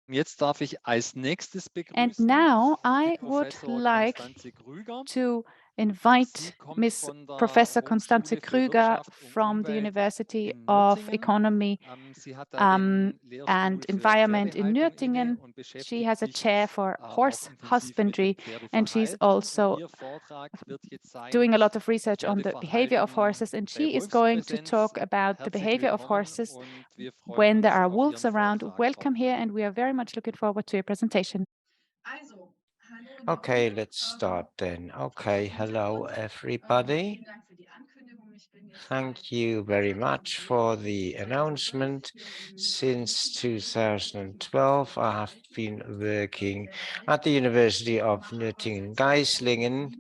Jetzt darf ich als nächstes And begrüßen now die I would Professor like Konstanze Krüger. to Sie invite kommt Miss von der Professor Konstanze Hochschule für Krüger Wirtschaft und from the Umwelt University in of Nürtingen. Economy Sie hat da den and Lehrstuhl für Environment in Pferdehaltung inne Nürtingen. und She beschäftigt has a sich chair for auch horse intensiv mit dem husbandry, and she's Pferdeverhalten. Und also ihr Vortrag wird jetzt sein doing a lot of research on the behavior of Pferdeverhalten horses, and bei she is going to Wolfspräsenz. talk about the Herzlich behavior of willkommen horses und wir freuen when there uns are auf wolves Ihren around. Vortrag, Frau Welcome here, Krüger. and we are very much looking forward to your presentation. Okay, let's start then. Okay, hello everybody. Thank you very much for the announcement. Since 2012, I have been working at the University of Nürtingen-Geislingen.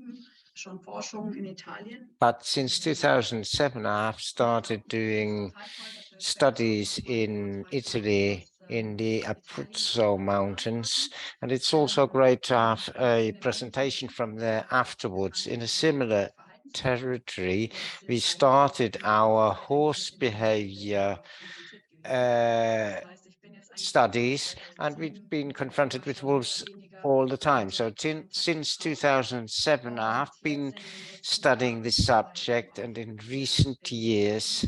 But since 2007, I have started doing studies in Italy in the Abruzzo Mountains, and it's also great to have a presentation from there afterwards. In a similar territory, we started our horse behavior studies, and we've been confronted with wolves all the time. So since 2007, I have been studying this subject, and in recent years,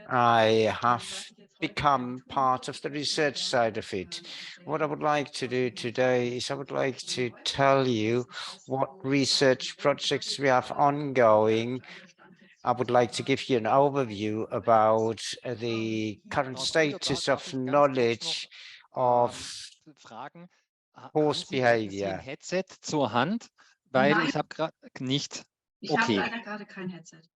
I have become part of the research side of it. What I would like to do today is I would like to tell you what research projects we have ongoing. I would like to give you an overview about the current Frau Krüger, status darf of ich ganz kurz noch knowledge of fragen, haben horse Sie irgendwie ein behavior. Headset zur Hand? Weil ich habe gerade nicht. Okay.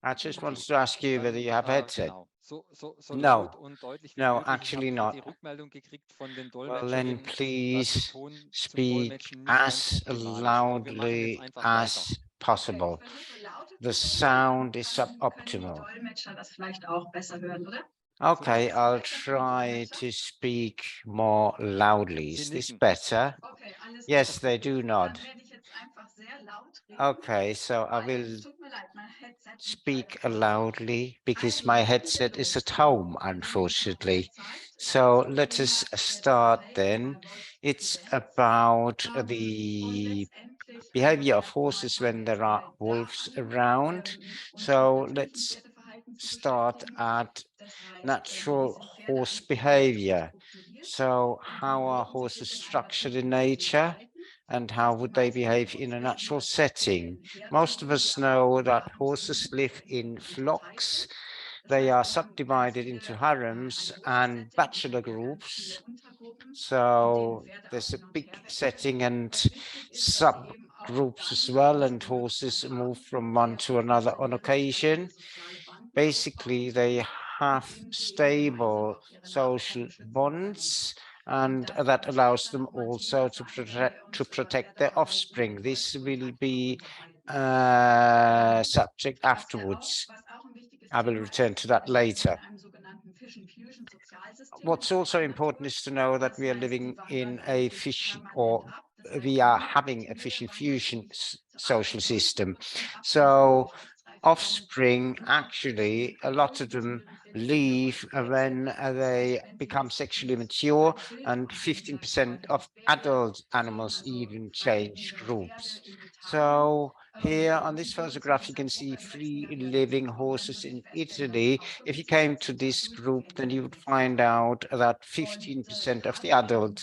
I just Okay, wanted to ask you whether dann you have a headset. genau, so laut No, und deutlich wie no, möglich. Ich habe actually gerade not. die Rückmeldung gekriegt von den Well, then Dolmetscherinnen, dass der please Ton zum speak Dolmetschen nicht ganz as optimal ist. Aber wir machen jetzt loudly einfach weiter. as possible. The sound is suboptimal. So, Okay, I'll try to speak more loudly. Sie Is this nicken. better? Yes, they do nod. Okay, so I will speak loudly because my headset is at home, unfortunately. So let us start then. It's about the behavior of horses when there are wolves around. So let's start at natural horse behavior. So how are horses structured in nature and how would they behave in a natural setting? Most of us know that horses live in flocks. They are subdivided into harems and bachelor groups. So there's a big setting and subgroups as well, and horses move from one to another on occasion. Basically, they have stable social bonds, and that allows them also to protect their offspring. This will be a subject afterwards. I will return to that later. What's also important is to know that we are living in a fission, or we are having a fission fusion social system. So offspring, actually, a lot of them leave when they become sexually mature, and 15% of adult animals even change groups. So here on this photograph, you can see free living horses in Italy. If you came to this group, then you would find out that 15% of the adult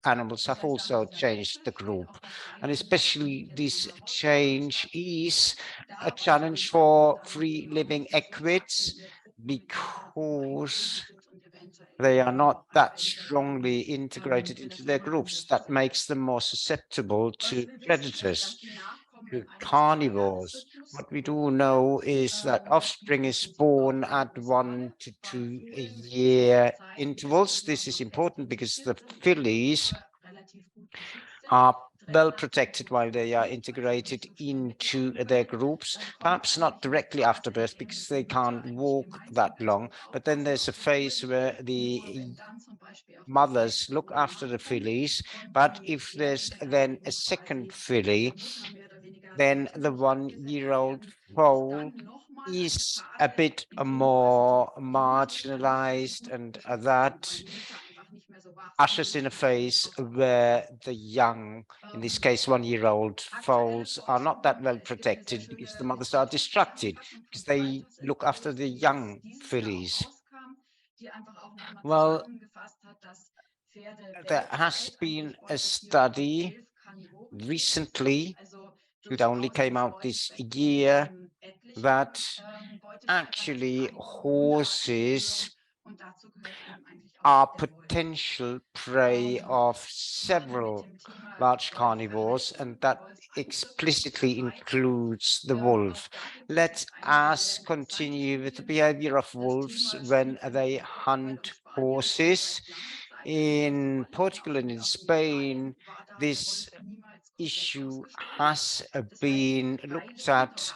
animals have also changed the group. And especially this change is a challenge for free living equids because they are not that strongly integrated into their groups. That makes them more susceptible to predators, to carnivores. What we do know is that offspring is born at 1 to 2 year intervals. This is important because the fillies are well protected while they are integrated into their groups, perhaps not directly after birth because they can't walk that long, but then there's a phase where the mothers look after the fillies, but if there's then a second filly, then the 1-year-old foal is a bit more marginalized, and that ushers in a phase where the young, in this case 1-year-old foals, are not that well protected because the mothers are distracted because they look after the young fillies. Well, there has been a study recently, it only came out this year, that actually horses are potential prey of several large carnivores, and that explicitly includes the wolf. Let us continue with the behavior of wolves when they hunt horses. In Portugal and in Spain, this issue has been looked at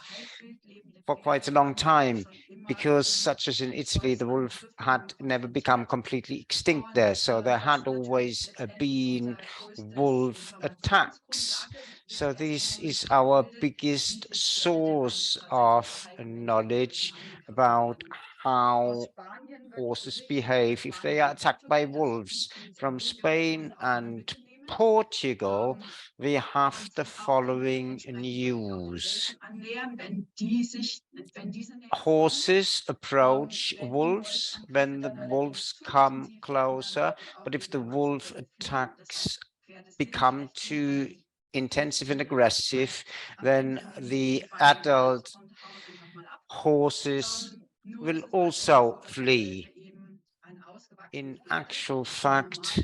for quite a long time, because such as in Italy, the wolf had never become completely extinct there. So there had always been wolf attacks. So this is our biggest source of knowledge about how horses behave if they are attacked by wolves. From Spain and Portugal, we have the following news. Horses approach wolves when the wolves come closer, but if the wolf attacks become too intensive and aggressive, then the adult horses will also flee. In actual fact,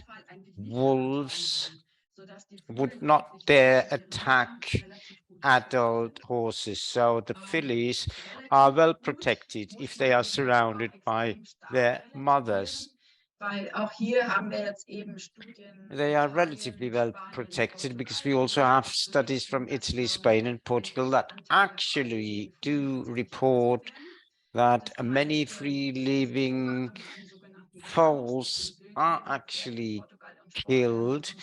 wolves would not dare attack adult horses. So the fillies are well protected if they are surrounded by their mothers. They are relatively well protected because we also have studies from Italy, Spain, and Portugal that actually do report that many free-living foals are actually killed.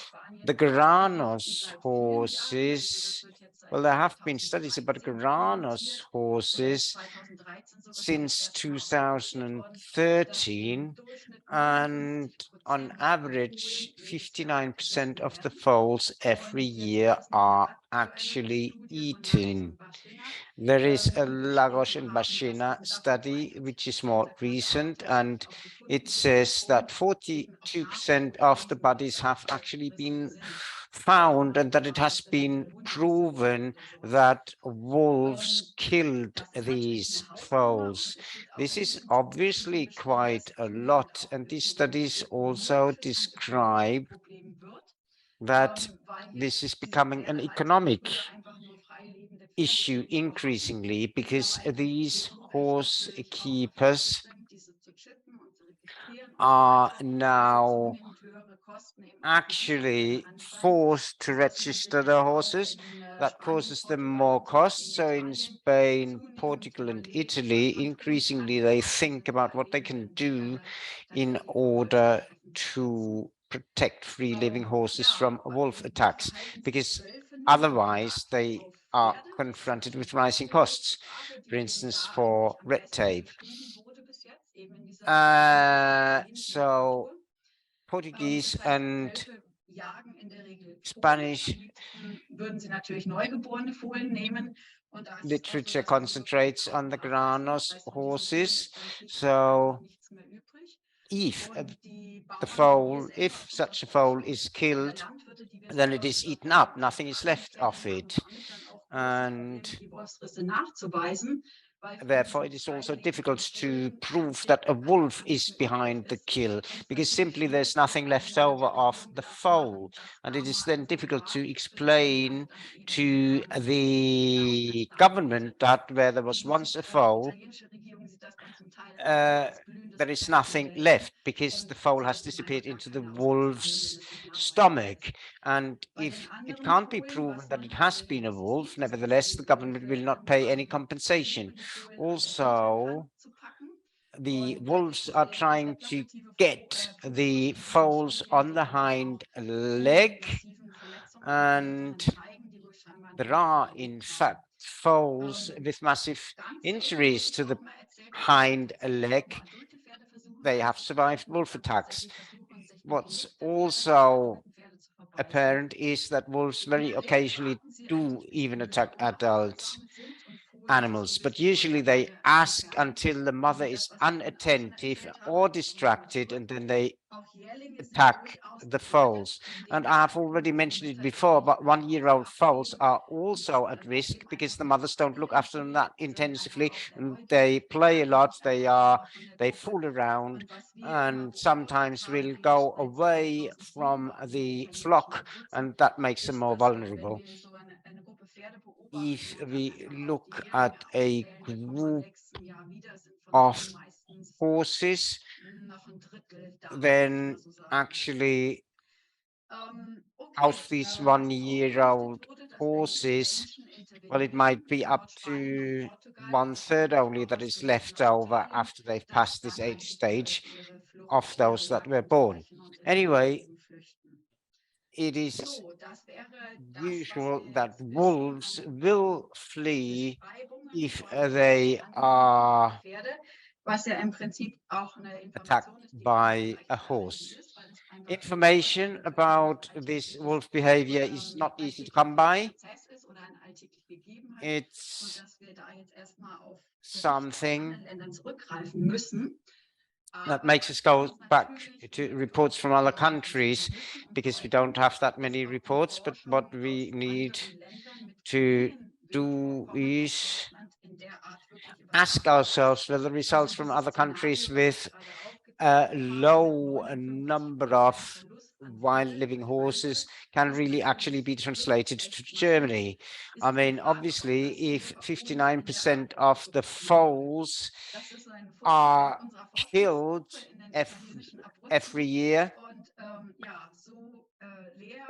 The Garanos horses, well, there have been studies about Garanos horses since 2013, and on average, 59% of the foals every year are actually eaten. There is a Lagos and Bashina study, which is more recent, and it says that 42% of the bodies have actually been found, and that it has been proven that wolves killed these foals. This is obviously quite a lot, and these studies also describe that this is becoming an economic issue increasingly, because these horse keepers are now actually forced to register their horses. That causes them more costs. So in Spain, Portugal, and Italy, increasingly they think about what they can do in order to protect free-living horses from wolf attacks, because otherwise they are confronted with rising costs, for instance, for red tape. So Portuguese and Spanish literature concentrates on the Granos horses. So if such a foal is killed, then it is eaten up, nothing is left of it. And therefore, it is also difficult to prove that a wolf is behind the kill, because simply there's nothing left over of the foal. And it is then difficult to explain to the government that where there was once a foal, there is nothing left because the foal has disappeared into the wolf's stomach. And if it can't be proven that it has been a wolf, nevertheless, the government will not pay any compensation. Also, the wolves are trying to get the foals on the hind leg, and there are, in fact, foals with massive injuries to the hind leg. They have survived wolf attacks. what's also apparent is that wolves very occasionally do even attack adult animals, but usually they ask until the mother is unattentive or distracted, and then they attack the foals. And I've already mentioned it before, but 1-year-old foals are also at risk because the mothers don't look after them that intensively, and they play a lot, they fool around, and sometimes will go away from the flock, and that makes them more vulnerable. If we look at a group of horses, then actually out of these 1-year-old horses, well, it might be up to 1/3 only that is left over after they've passed this age stage of those that were born. Anyway, it is usual that wolves will flee if they are attacked by a horse. Information about this wolf behavior is not easy to come by. It's something that makes us go back to reports from other countries because we don't have that many reports, but what we need to do is ask ourselves whether results from other countries with a low number of wild living horses can really actually be translated to Germany. I mean, obviously, if 59% of the foals are killed every year,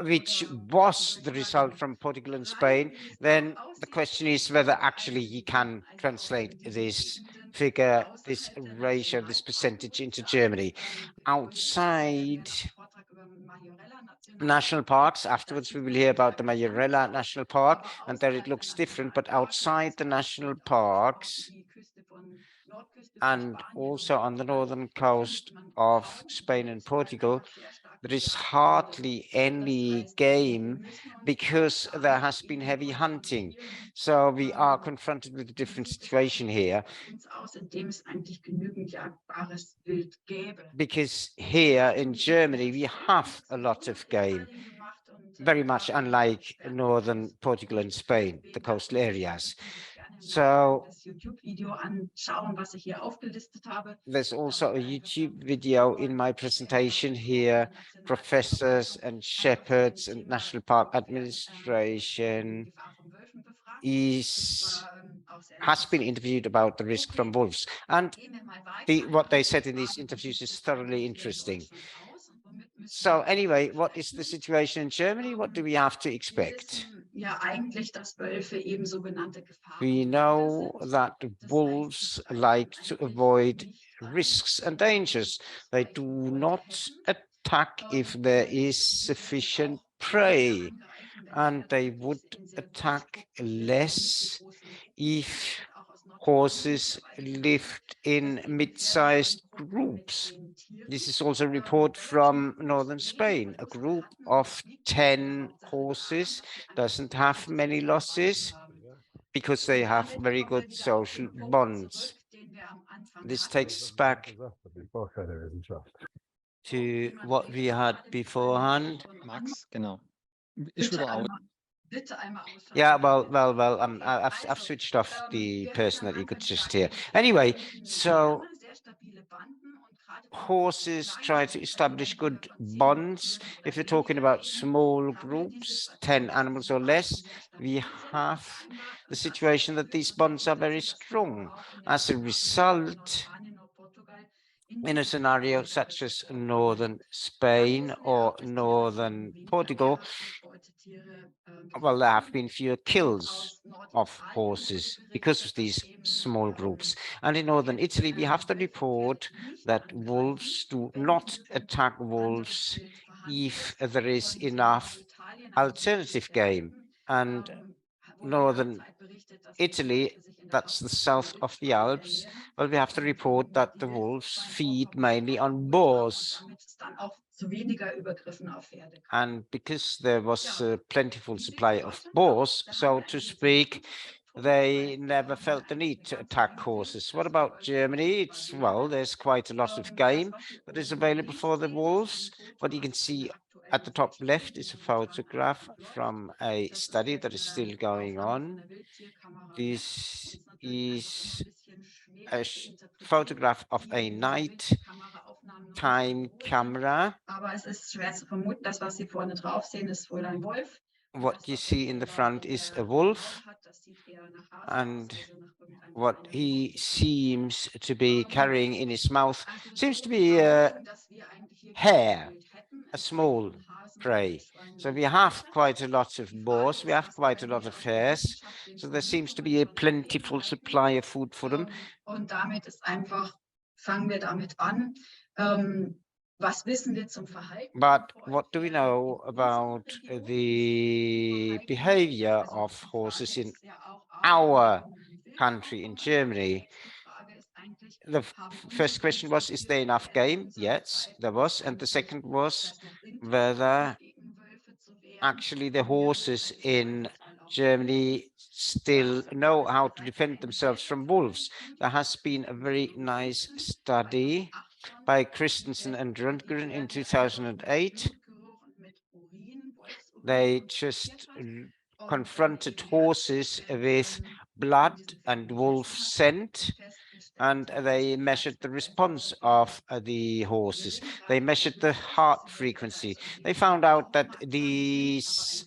which was the result from Portugal and Spain, then the question is whether actually you can translate this figure, this ratio, this percentage into Germany. Outside national parks, afterwards we will hear about the Majorella National Park, and there it looks different, but outside the national parks, and also on the northern coast of Spain and Portugal, there is hardly any game because there has been heavy hunting. So we are confronted with a different situation here. Because here in Germany, we have a lot of game, very much unlike northern Portugal and Spain, the coastal areas. So there's also a YouTube video in my presentation here. Professors and shepherds and National Park Administration has been interviewed about the risk from wolves. And what they said in these interviews is thoroughly interesting. So anyway, what is the situation in Germany? What do we have to expect? We know that wolves like to avoid risks and dangers. They do not attack if there is sufficient prey, and they would attack less if horses lived in mid-sized groups. This is also a report from northern Spain. A group of 10 horses doesn't have many losses because they have very good social bonds. This takes us back to what we had beforehand. Max, genau. Ist wieder out. Yeah, well, I've switched off the person that you could just hear. Anyway, so horses try to establish good bonds. If you're talking about small groups, 10 animals or less, we have the situation that these bonds are very strong. As a result, in a scenario such as northern Spain or northern Portugal, well, there have been fewer kills of horses because of these small groups. And in northern Italy, we have the report that wolves do not attack wolves if there is enough alternative game. And northern Italy, that's the south of the Alps, well, we have to report that the wolves feed mainly on boars. And because there was a plentiful supply of boars, so to speak, they never felt the need to attack horses. What about Germany? It's, well, there's quite a lot of game that is available for the wolves. What you can see at the top left is a photograph from a study that is still going on. This is a photograph of a night-time camera. What you see in the front is a wolf, and what he seems to be carrying in his mouth seems to be a hare, a small prey. So we have quite a lot of boars, we have quite a lot of hares, so there seems to be a plentiful supply of food for them. But what do we know about the behavior of horses in our country, in Germany? The first question was, is there enough game? Yes, there was. And the second was whether actually the horses in Germany still know how to defend themselves from wolves. There has been a very nice study by Christensen and Röntgen in 2008. They just confronted horses with blood and wolf scent, and they measured the response of the horses. They measured the heart frequency. They found out that the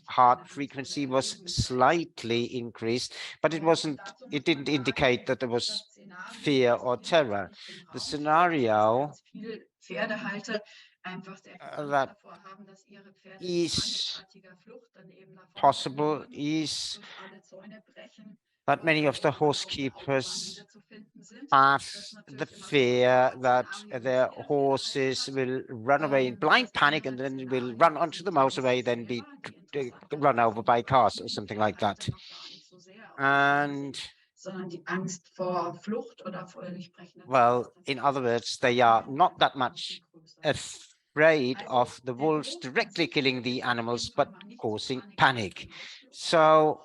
heart frequency was slightly increased, but it didn't indicate that there was fear or terror. The scenario that is possible is that many of the horse keepers have the fear that their horses will run away in blind panic and then will run onto the motorway, then be run over by cars or something like that. And well, in other words, they are not that much afraid of the wolves directly killing the animals, but causing panic. So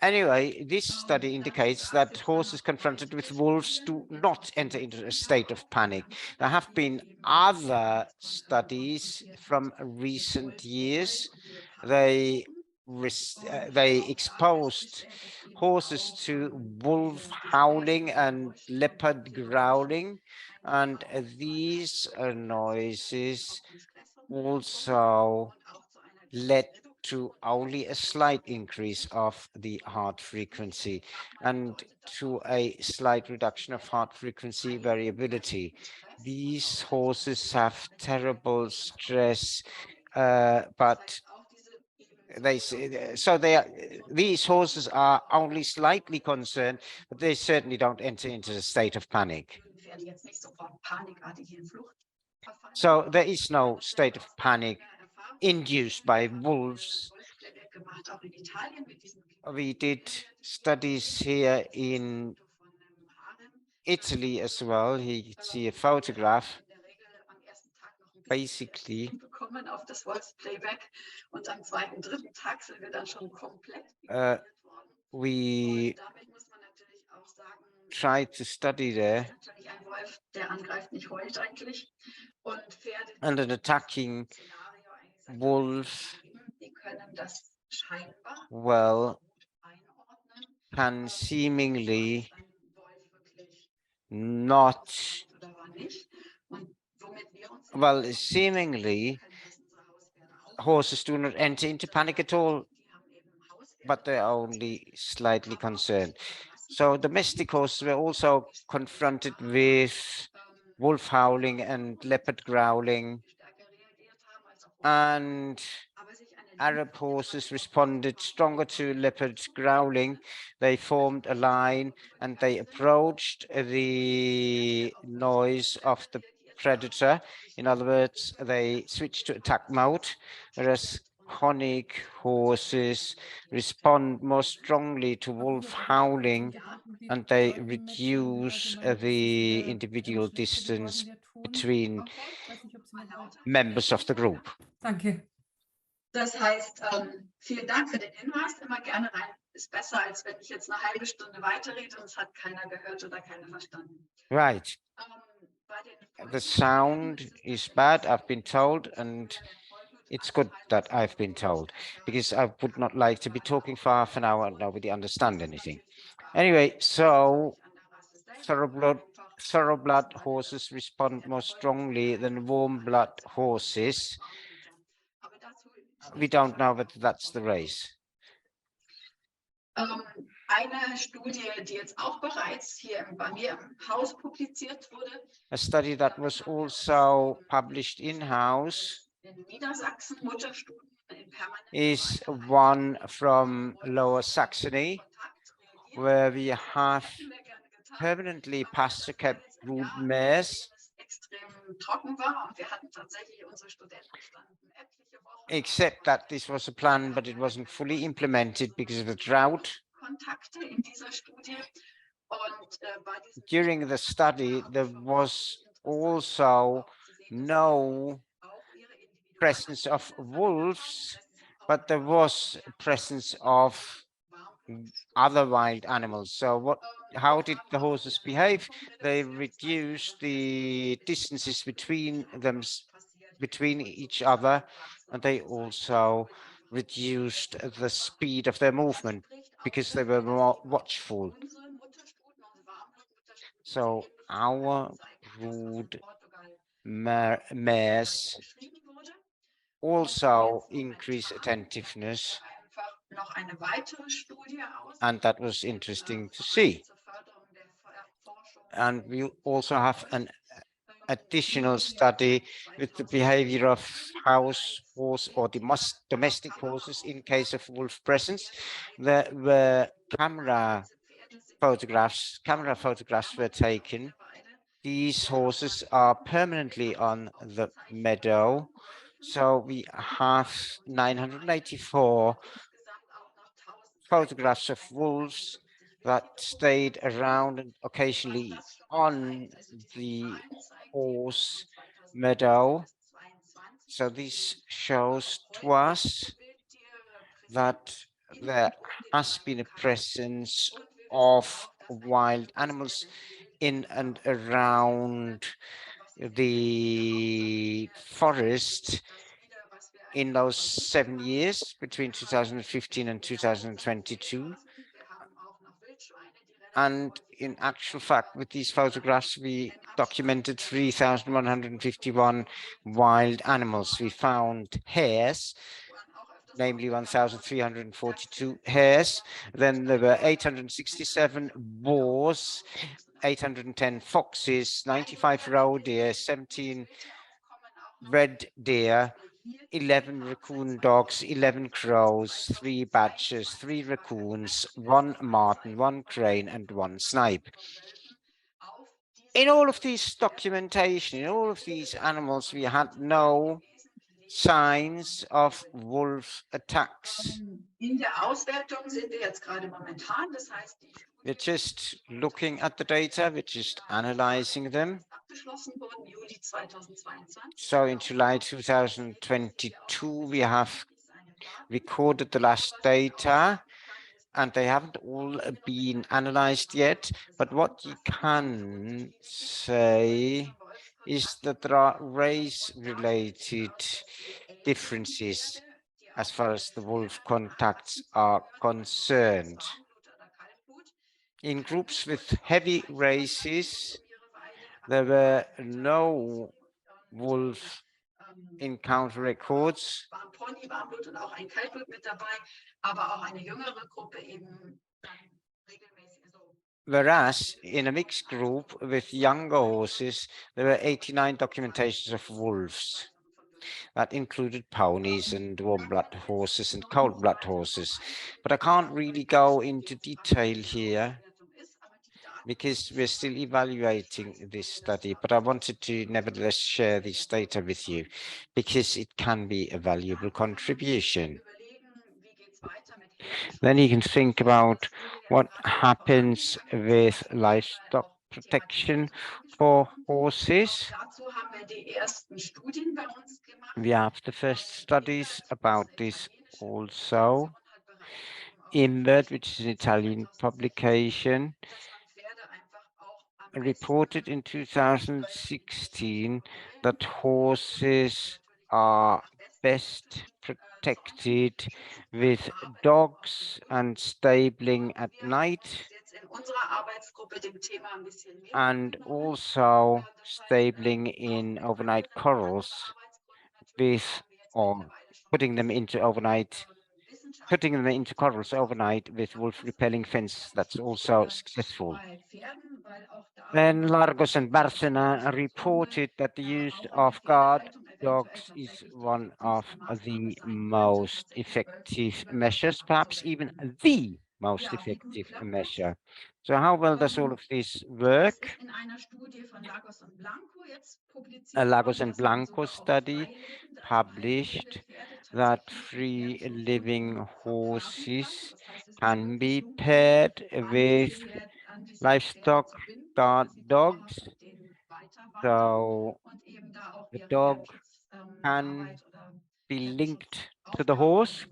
anyway, this study indicates that horses confronted with wolves do not enter into a state of panic. There have been other studies from recent years. They exposed horses to wolf howling and leopard growling, and these noises also led to only a slight increase of the heart frequency and to a slight reduction of heart frequency variability. These horses have terrible stress, but these horses are only slightly concerned, but they certainly don't enter into a state of panic. So there is no state of panic induced by wolves. We did studies here in Italy as well. Here you can see a photograph. Basically, we tried to study there, and an attacking wolf, well, can seemingly not, well, seemingly horses do not enter into panic at all, but they're only slightly concerned. So domestic horses were also confronted with wolf howling and leopard growling, and Arab horses responded stronger to leopard growling. They formed a line and they approached the noise of the predator. In other words, they switched to attack mode, whereas conic horses respond more strongly to wolf howling, and they reduce the individual distance between members of the group. Danke. Das heißt, vielen Dank für den Hinweis. Immer gerne rein. Ist besser, als wenn ich jetzt eine halbe Stunde weiterrede und es hat keiner gehört oder keiner verstanden. Right. The sound is bad, I've been told, and it's good that I've been told, because I would not like to be talking for half an hour and nobody understand anything. Anyway, so thoroughbred horses respond more strongly than warm blood horses. We don't know whether that's the race. Eine Studie, die jetzt auch bereits hier bei mir im Haus publiziert wurde. A study that was also published in-house In Niedersachsen, Mutterstudien in is one from Lower Saxony, where we have permanently pasture-kept brood mares, extrem trocken war und wir hatten tatsächlich unsere Studenten standen etliche Wochen. except that this was a plan, but it wasn't fully implemented because of the drought. Kontakte in dieser Studie und bei diesem During the study, there was also no presence of wolves, but there was presence of other wild animals. So how did the horses behave? They reduced the distances between each other, and they also reduced the speed of their movement because they were more watchful. So our brood mares also increase attentiveness, and that was interesting to see. And we also have an additional study with the behavior of house horse or domestic horses in case of wolf presence. There were camera photographs were taken. These horses are permanently on the meadow. So we have 984 photographs of wolves that stayed around and occasionally on the horse meadow. So this shows to us that there has been a presence of wild animals in and around the forest in those 7 years between 2015 and 2022. And in actual fact, with these photographs, we documented 3,151 wild animals. We found hares, namely 1,342 hares. Then there were 867 boars, 810 foxes, 95 roe deer, 17 red deer, 11 raccoon dogs, 11 crows, 3 badgers, 3 raccoons, 1 marten, 1 crane, and 1 snipe. In all of these documentation, in all of these animals, we had no signs of wolf attacks. In der Auswertung sind wir jetzt gerade momentan, das heißt, die We're just looking at the data, we're just analyzing them. abgeschlossen wurden, Juli 2022. So in July 2022, we have recorded the last data, and they haven't all been analyzed yet. But what you can say is that there are race-related differences as far as the wolf contacts are concerned. In groups with heavy races, there were no wolf encounter records, whereas in a mixed group with younger horses, there were 89 documentations of wolves. That included ponies and warm blood horses and cold blood horses. But I can't really go into detail here. because we're still evaluating this study, but I wanted to nevertheless share this data with you because it can be a valuable contribution. Then you can think about what happens with livestock protection for horses. We have the first studies about this also. IMBIRD, which is an Italian publication, reported in 2016 that horses are best protected with dogs and stabling at night, and also stabling in overnight corrals with, or putting them into corrals overnight with wolf repelling fence. That's also successful. Then Largos and Barcena reported that the use of guard dogs is one of the most effective measures, perhaps even the most effective measure. So how well does all of this work? A Lagos and Blanco study published that free living horses can be paired with livestock guard dogs. So the dog can be linked to the horse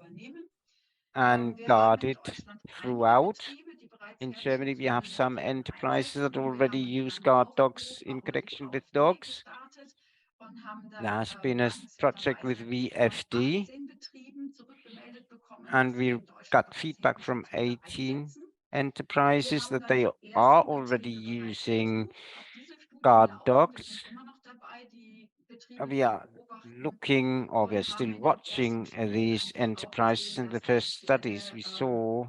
and guarded throughout. In Germany, we have some enterprises that already use guard dogs in connection with dogs. There has been a project with VFD, and we got feedback from 18 enterprises that they are already using guard dogs. We are looking, or we are still watching these enterprises. In the first studies, we saw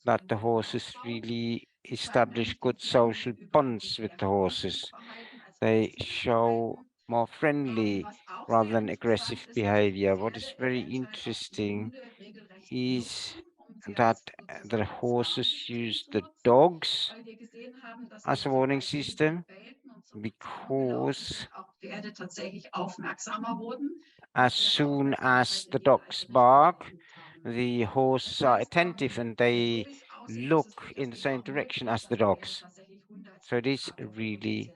that the horses really establish good social bonds with the horses. They show more friendly rather than aggressive behavior. What is very interesting is that the horses use the dogs as a warning system, because as soon as the dogs bark, the horses are attentive and they look in the same direction as the dogs. So it is really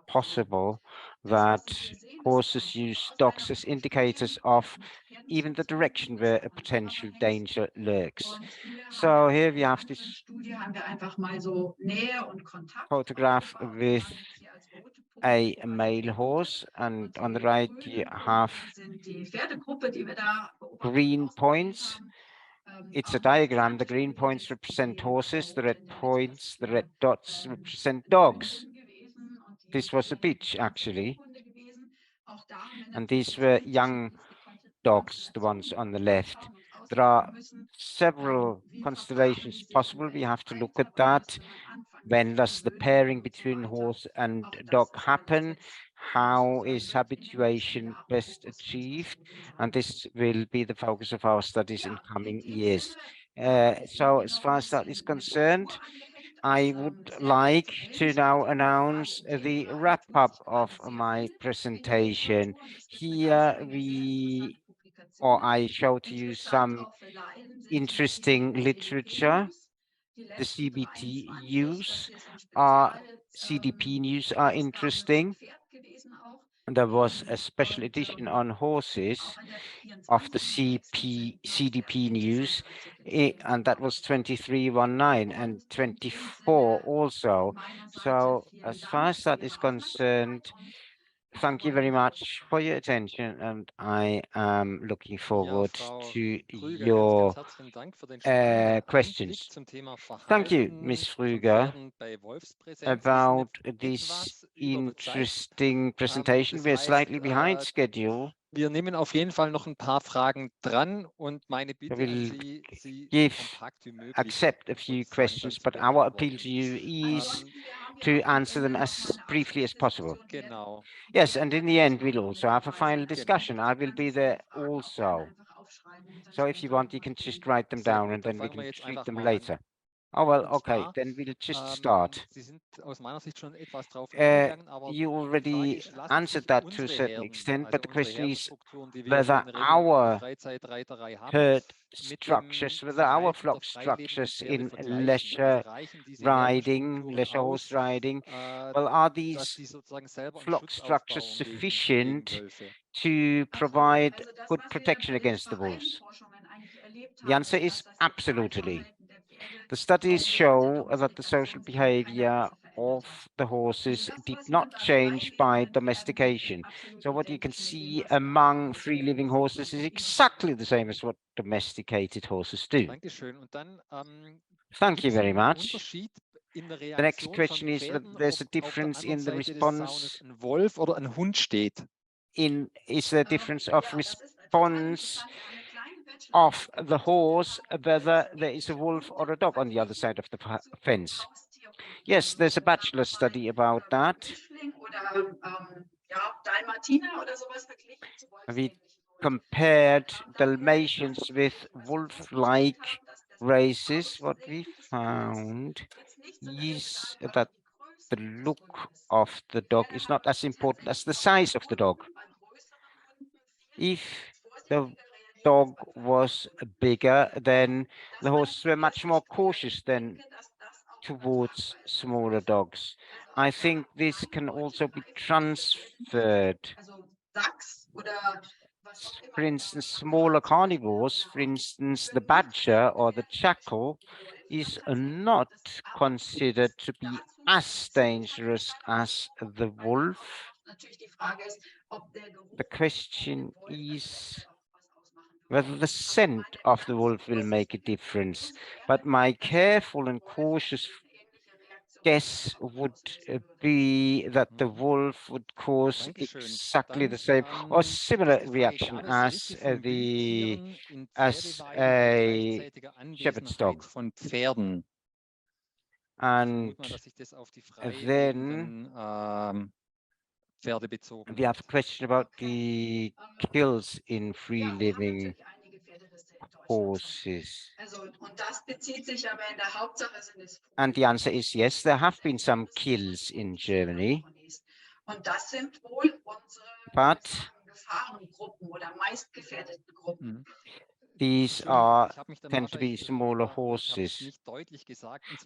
possible that horses use dogs as indicators of even the direction where a potential danger lurks. So here we have this photograph with a male horse, and on the right you have green points. It's a diagram. The green points represent horses, the red points, the red dots represent dogs. This was a beach, actually. And these were young dogs, the ones on the left. There are several constellations possible. We have to look at that. When does the pairing between horse and dog happen? How is habituation best achieved? And this will be the focus of our studies in coming years. So as far as that is concerned, I would like to now announce the wrap-up of my presentation. Here I show to you some interesting literature. The CDP news are interesting. There was a special edition on horses of the CDP news, and that was 2319 and 24 also. So as far as that is concerned, thank you very much for your attention, and I am looking forward to your questions. Thank you, Ms. Krüger, about this interesting presentation. We're slightly behind schedule. Wir nehmen auf jeden Fall noch ein paar Fragen dran und meine Bitte an Sie, sie so kompakt wie möglich accept a few questions, but our appeal to you is to answer them as briefly as possible. Genau. Yes, and in the end, we'll also have a final discussion. I will be there also. So if you want, you can just write them down and then we can treat them later. Oh, well, okay, then we'll just start. You already answered that to a certain extent, but the question is whether our herd structures, whether our flock structures in leisure riding, leisure horse riding, well, are these flock structures sufficient to provide good protection against the wolves? The answer is absolutely. The studies show that the social behavior of the horses did not change by domestication. So what you can see among free living horses is exactly the same as what domesticated horses do. Thank you very much. The next question is that there's a difference in the response. Is there a difference of response of the horse, whether there is a wolf or a dog on the other side of the fence? Yes, there's a bachelor study about that. We compared Dalmatians with wolf-like races. What we found is that the look of the dog is not as important as the size of the dog. If the dog was bigger, then the horses were much more cautious than towards smaller dogs. I think this can also be transferred. For instance, smaller carnivores, for instance, the badger or the jackal, is not considered to be as dangerous as the wolf. The question is whether the scent of the wolf will make a difference, but my careful and cautious guess would be that the wolf would cause exactly the same or similar reaction as a shepherd's dog. And then we have a question about the kills in free living horses. And the answer is yes, there have been some kills in Germany. But these tend to be smaller horses.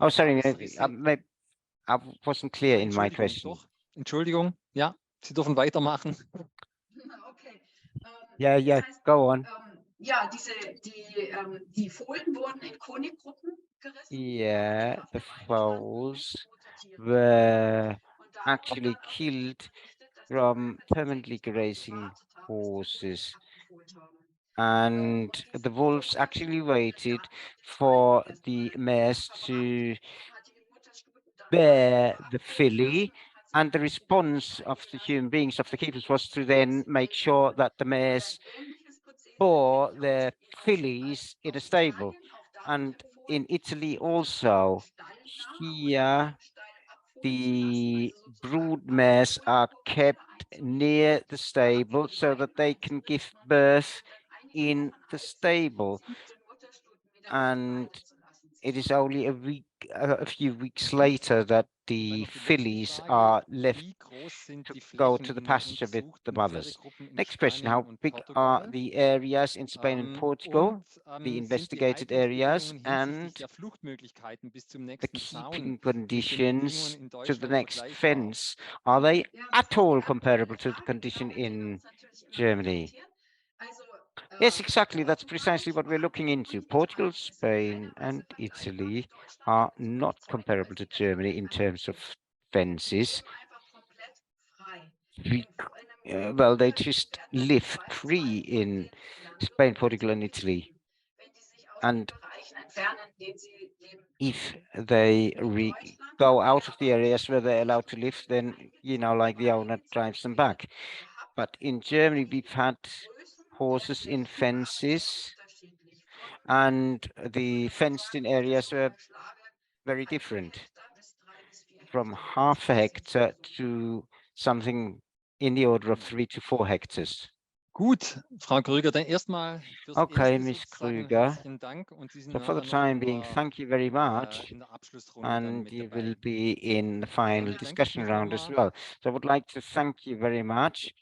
Oh, sorry, I wasn't clear in my question. Entschuldigung, ja, Sie dürfen weitermachen. Yeah, go on. Ja, die Fohlen wurden in Koniggruppen gerissen. Yeah, the foals were actually killed from permanently grazing horses. And the wolves actually waited for the mares to bear the filly, and the response of the human beings, of the keepers, was to then make sure that the mares bore their fillies in a stable. And in Italy also, here the brood mares are kept near the stable so that they can give birth in the stable. And it is only a few weeks later that the fillies are left to go to the pasture with the mothers. Next question, how big are the areas in Spain and Portugal, the investigated areas, and the keeping conditions to the next fence? Are they at all comparable to the condition in Germany? Yes, exactly. That's precisely what we're looking into. Portugal, Spain, and Italy are not comparable to Germany in terms of fences. Well, they just live free in Spain, Portugal, and Italy. And if they go out of the areas where they're allowed to live, then, like the owner drives them back. But in Germany, we've had horses in fences, and the fenced-in areas were very different, from half a hectare to something in the order of 3 to 4 hectares. Gut, Frau Krüger, dann erstmal fürs Okay, Erste Miss sozusagen Krüger. herzlichen Dank und Sie sind So for the nachher noch time being, thank you very much. in der Abschlussrunde dann And mit you dabei. will be in the final Dann danke ich discussion mich round as nochmal. well. So I would like to thank you very much.